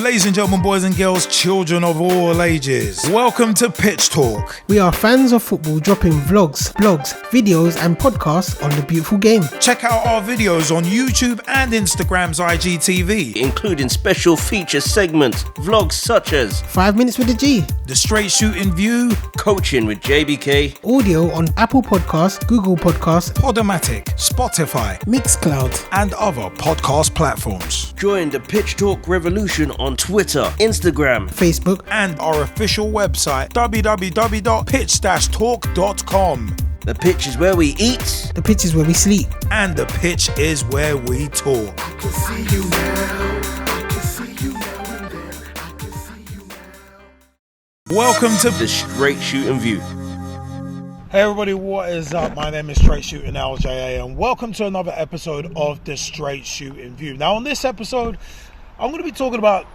Ladies and gentlemen, boys and girls, children of all ages, welcome to Pitch Talk. We are fans of football dropping vlogs, blogs, videos and podcasts on the beautiful game. Check out our videos on YouTube and Instagram's IGTV, including special feature segments, vlogs such as 5 Minutes with the G, the Straight Shootin View, Coaching with JBK, audio on Apple Podcasts, Google Podcasts, Podomatic, Spotify, Mixcloud and other podcast platforms. Join the Pitch Talk revolution on Twitter, Instagram, Facebook and our official website www.pitch-talk.com. The pitch is where we eat, the pitch is where we sleep, and the pitch is where we talk. I can see you now. I can see you now and then. I can see you now. Welcome to the Straight Shootin View. Hey everybody, what is up? My name is Straight Shootin LJA and welcome to another episode of the Straight Shootin View. Now on this episode, I'm going to be talking about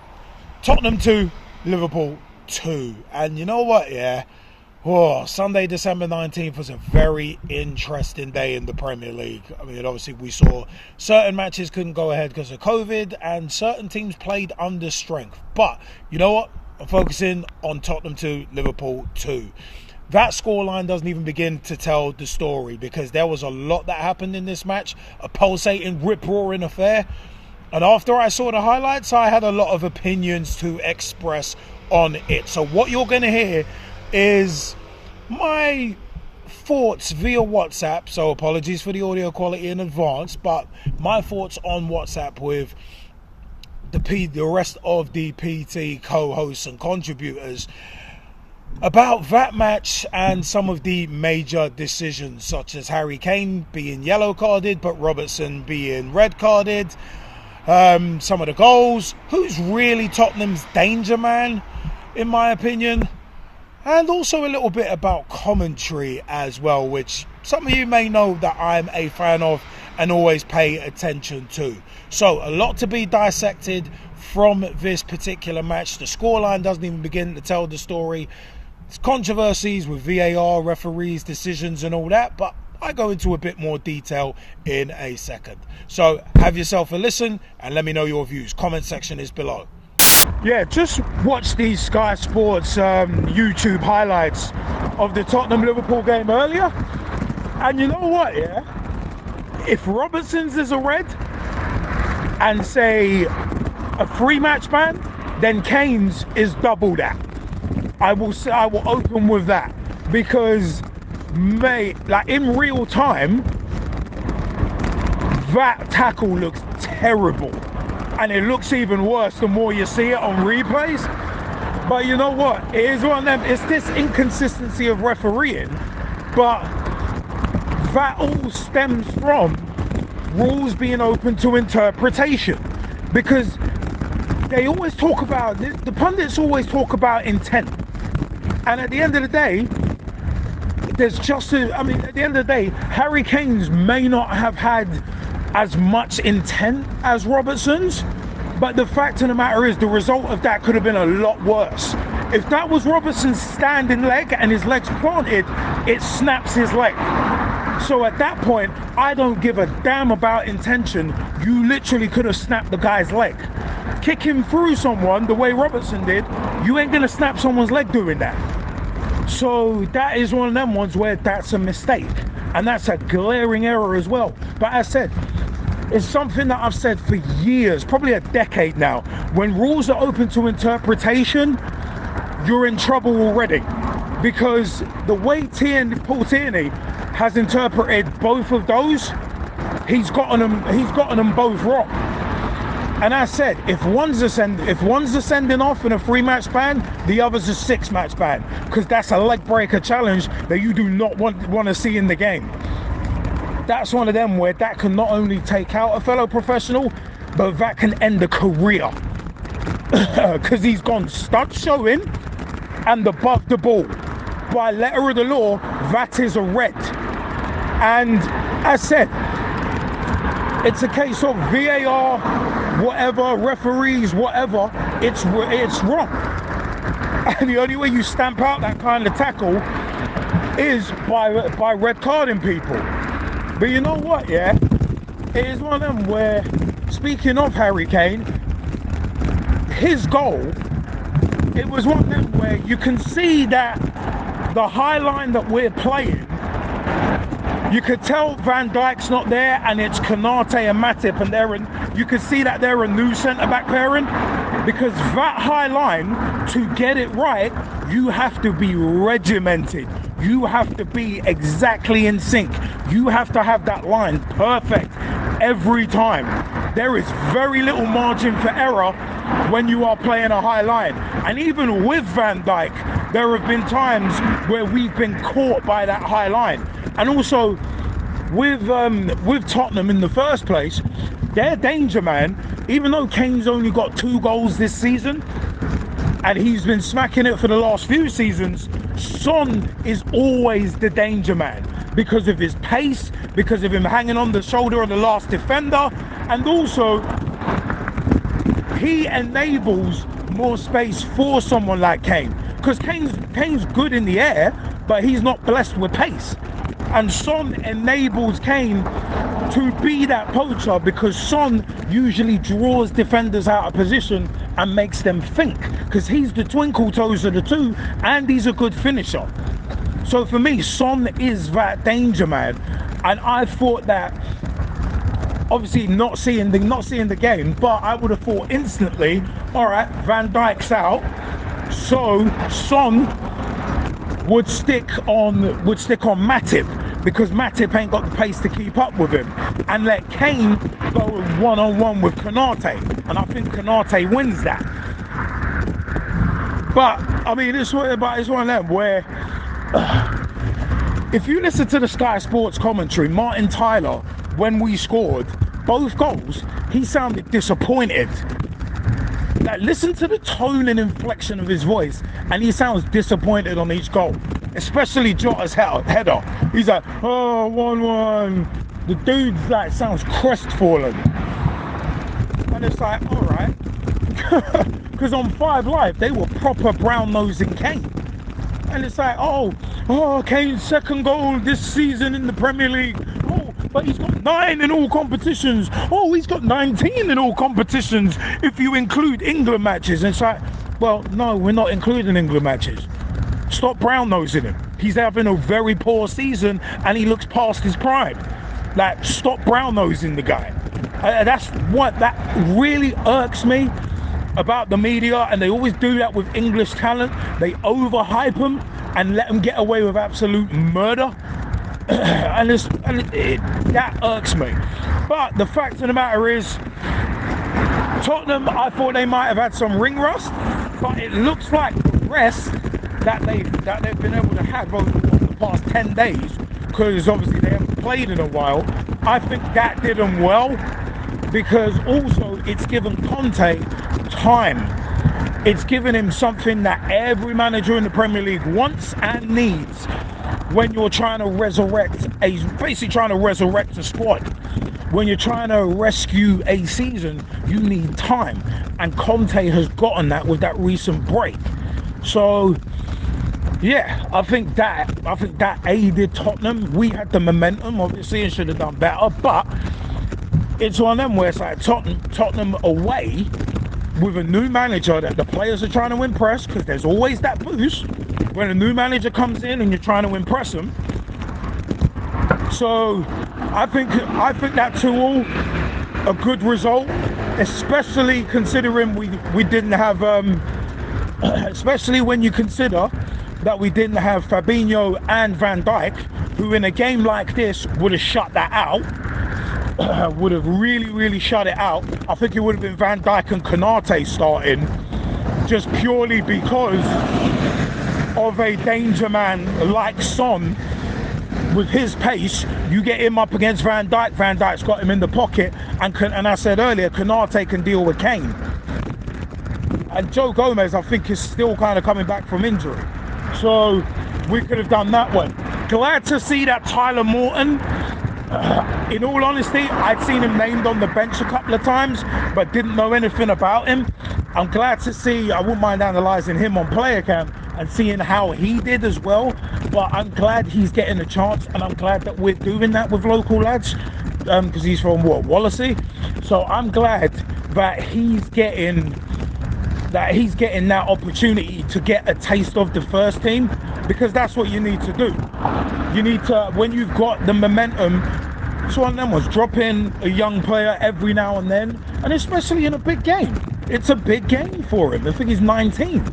Tottenham 2, Liverpool 2. And you know what, Sunday, December 19th was a very interesting day in the Premier League. I mean, obviously we saw certain matches couldn't go ahead because of COVID and certain teams played under strength. But you know what? I'm focusing on Tottenham 2, Liverpool 2. That scoreline doesn't even begin to tell the story because there was a lot that happened in this match, a pulsating, rip-roaring affair. And after I saw the highlights, I had a lot of opinions to express on it. So what you're going to hear is my thoughts via WhatsApp. So apologies for the audio quality in advance, but my thoughts on WhatsApp with the rest of the PT co-hosts and contributors about that match and some of the major decisions, such as Harry Kane being yellow carded but Robertson being red carded, some of the goals, who's really Tottenham's danger man in my opinion, and also a little bit about commentary as well, which some of you may know that I'm a fan of and always pay attention to. So a lot to be dissected from this particular match. The scoreline doesn't even begin to tell the story. It's controversies with VAR, referees, decisions and all that, but I go into a bit more detail in a second. So have yourself a listen and let me know your views. Comment section is below. Yeah, just watch these Sky Sports YouTube highlights of the Tottenham-Liverpool game earlier. And you know what, if Robertson's is a red and say a 3-match ban, then Kane's is double that. I will open with that because, mate, like in real time, that tackle looks terrible, and it looks even worse the more you see it on replays. But you know what? It is one of them. It's this inconsistency of refereeing, but that all stems from rules being open to interpretation, because they always talk about, the pundits always talk about intent. And at the end of the day, at the end of the day, Harry Kane's may not have had as much intent as Robertson's, but the fact of the matter is the result of that could have been a lot worse. If that was Robertson's standing leg and his leg's planted, it snaps his leg. So at that point, I don't give a damn about intention. You literally could have snapped the guy's leg. Kicking through someone the way Robertson did, you ain't gonna snap someone's leg doing that. So that is one of them ones where that's a mistake, and that's a glaring error as well. But as I said, it's something that I've said for years, probably a decade now. When rules are open to interpretation, you're in trouble already, because the way Paul Tierney has interpreted both of those, he's gotten them both wrong. And I said, if one's a sending off in a 3-match ban, the other's a 6-match ban, because that's a leg breaker challenge that you do not want to see in the game. That's one of them where that can not only take out a fellow professional, but that can end a career, because he's gone stud showing and above the ball. By letter of the law, that is a red. And as I said, it's a case of VAR, whatever, referees, whatever, it's wrong. And the only way you stamp out that kind of tackle is by red carding people. But you know what, it is one of them where, speaking of Harry Kane, his goal, it was one of them where you can see that the high line that we're playing, you could tell Van Dijk's not there, and it's Konate and Matip, and you can see that they're a new centre-back pairing, because that high line, to get it right, you have to be regimented. You have to be exactly in sync. You have to have that line perfect every time. There is very little margin for error when you are playing a high line. And even with Van Dijk, there have been times where we've been caught by that high line. And also with Tottenham in the first place, their danger man, even though Kane's only got 2 goals this season, and he's been smacking it for the last few seasons, Son is always the danger man because of his pace, because of him hanging on the shoulder of the last defender, and also he enables more space for someone like Kane, because Kane's good in the air, but he's not blessed with pace. And Son enables Kane to be that poacher, because Son usually draws defenders out of position and makes them think, because he's the twinkle toes of the two, and he's a good finisher. So for me, Son is that danger man. And I thought that, obviously not seeing the game, but I would have thought instantly, all right, Van Dijk's out, so Son would stick on Matip, because Matip ain't got the pace to keep up with him, and let Kane go one-on-one with Konate, and I think Konate wins that. But I mean, it's one of them where if you listen to the Sky Sports commentary, Martin Tyler, when we scored both goals, he sounded disappointed. Like, listen to the tone and inflection of his voice, and he sounds disappointed on each goal, especially Jota's header. He's like, oh, 1-1. The dude's like, sounds crestfallen. And it's like, all right. Because on 5 Live, they were proper brown-nosing Kane. And it's like, oh, Kane's 2nd goal this season in the Premier League. Oh, but he's got 9 in all competitions. Oh, he's got 19 in all competitions if you include England matches. And it's like, well, no, we're not including England matches. Stop brown-nosing him. He's having a very poor season and he looks past his prime. Like, stop brown-nosing the guy. That really irks me about the media, and they always do that with English talent. They overhype them and let them get away with absolute murder. and that irks me. But the fact of the matter is, Tottenham, I thought they might have had some ring rust, but it looks like the rest that they've been able to have over the past 10 days, because obviously they haven't played in a while, I think that did them well, because also it's given Conte time. It's given him something that every manager in the Premier League wants and needs when you're trying to resurrect a squad. When you're trying to rescue a season, you need time, and Conte has gotten that with that recent break. So yeah, I think that aided Tottenham. We had the momentum, obviously, and should have done better, but it's one of them where it's like Tottenham away with a new manager that the players are trying to impress, because there's always that boost when a new manager comes in and you're trying to impress them. So I think that 2-2 a good result, especially considering we didn't have especially when you consider that we didn't have Fabinho and Van Dijk, who in a game like this would have shut that out. Would have really shut it out. I think it would have been Van Dijk and Konate starting, just purely because of a danger man like Son. With his pace, you get him up against Van Dijk. Van Dijk's got him in the pocket, and I said earlier, Konate can deal with Kane. And Joe Gomez, I think, is still kind of coming back from injury, so we could have done that one. Glad to see that Tyler Morton. In all honesty, I'd seen him named on the bench a couple of times, but didn't know anything about him. I'm glad to see, I wouldn't mind analysing him on player camp and seeing how he did as well. But I'm glad he's getting a chance, and I'm glad that we're doing that with local lads, because he's from Wallasey. So I'm glad that he's getting that he's getting that opportunity to get a taste of the first team, because that's what you need to do. You need to, when you've got the momentum, it's one of them ones, drop in a young player every now and then, and especially in a big game. It's a big game for him. I think he's 19.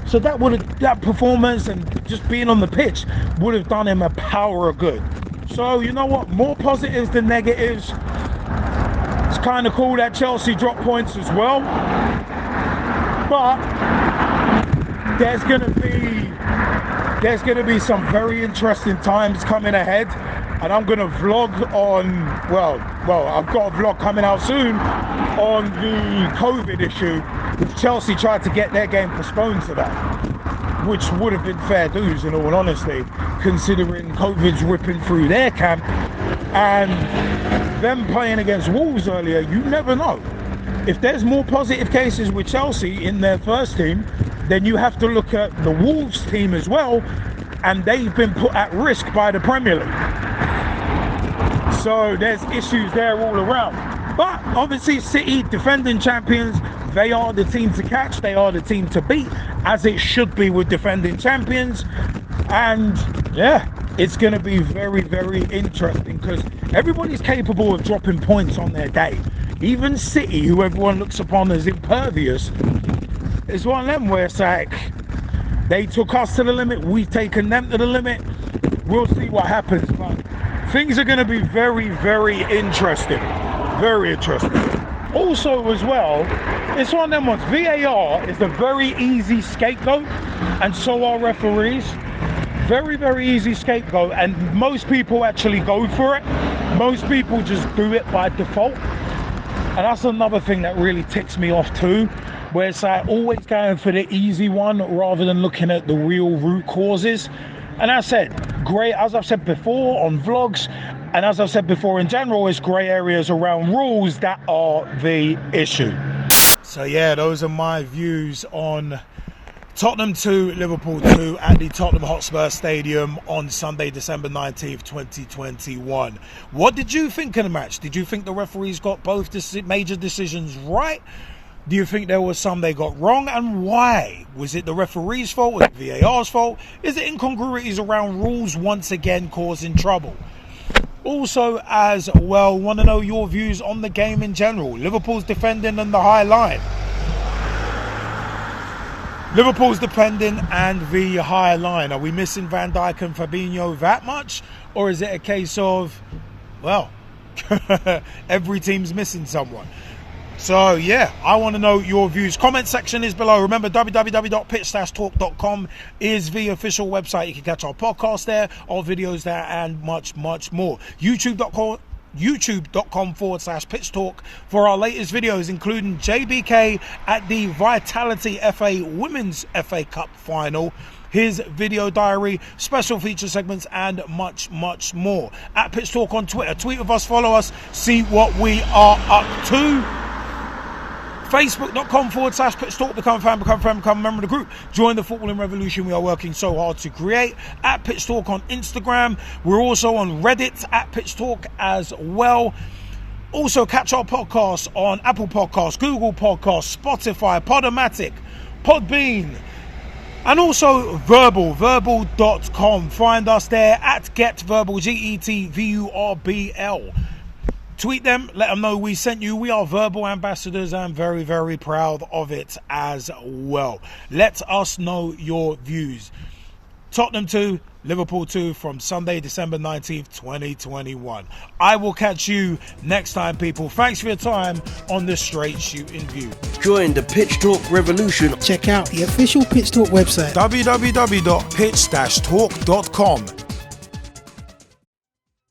So that performance and just being on the pitch would have done him a power of good. So you know what? More positives than negatives. It's kind of cool that Chelsea dropped points as well. But there's gonna be some very interesting times coming ahead, and I'm gonna vlog on well I've got a vlog coming out soon on the COVID issue. Chelsea tried to get their game postponed to that, which would have been fair dues in all honesty, considering COVID's ripping through their camp, and them playing against Wolves earlier. You never know. If there's more positive cases with Chelsea in their first team, then you have to look at the Wolves team as well, and they've been put at risk by the Premier League. So there's issues there all around. But obviously City, defending champions, they are the team to catch, they are the team to beat, as it should be with defending champions. And yeah, it's going to be very, very interesting, because everybody's capable of dropping points on their day. Even City, who everyone looks upon as impervious, is one of them where it's like, they took us to the limit, we've taken them to the limit. We'll see what happens, but things are going to be very, very interesting. Very interesting. Also as well, it's one of them ones, VAR is a very easy scapegoat, and so are referees. Very, very easy scapegoat, and most people actually go for it. Most people just do it by default. And that's another thing that really ticks me off too, where it's like always going for the easy one rather than looking at the real root causes. And as I said, as I've said before on vlogs, and as I've said before in general, it's grey areas around rules that are the issue. So yeah, those are my views on Tottenham 2, Liverpool 2 at the Tottenham Hotspur Stadium on Sunday, December 19th, 2021. What did you think of the match? Did you think the referees got both major decisions right? Do you think there was some they got wrong, and why? Was it the referee's fault? Was it VAR's fault? Is it incongruities around rules once again causing trouble? Also, as well, want to know your views on the game in general. Liverpool's defending on the high line. Liverpool's defending and the high line. Are we missing Van Dijk and Fabinho that much? Or is it a case of, well, every team's missing someone? So yeah, I want to know your views. Comment section is below. Remember, www.pitch-talk.com is the official website. You can catch our podcast there, our videos there, and much, much more. youtube.com/pitch talk for our latest videos, including JBK at the Vitality FA Women's FA Cup final, his video diary, special feature segments, and much, much more. At Pitch Talk on Twitter. Tweet with us, follow us, see what we are up to. Facebook.com/Pitch Talk. Become a fan, become a friend, become a member of the group. Join the footballing revolution we are working so hard to create. At Pitch Talk on Instagram. We're also on Reddit at Pitch Talk as well. Also catch our podcasts on Apple Podcasts, Google Podcasts, Spotify, Podomatic, Podbean, and also verbal.com. Find us there at GetVerbal, GETVURBL. Tweet them, let them know we sent you. We are verbal ambassadors and very, very proud of it as well. Let us know your views. Tottenham 2, Liverpool 2 from Sunday, December 19th, 2021. I will catch you next time, people. Thanks for your time on the Straight Shootin View. Join the Pitch Talk revolution. Check out the official Pitch Talk website, www.pitch-talk.com.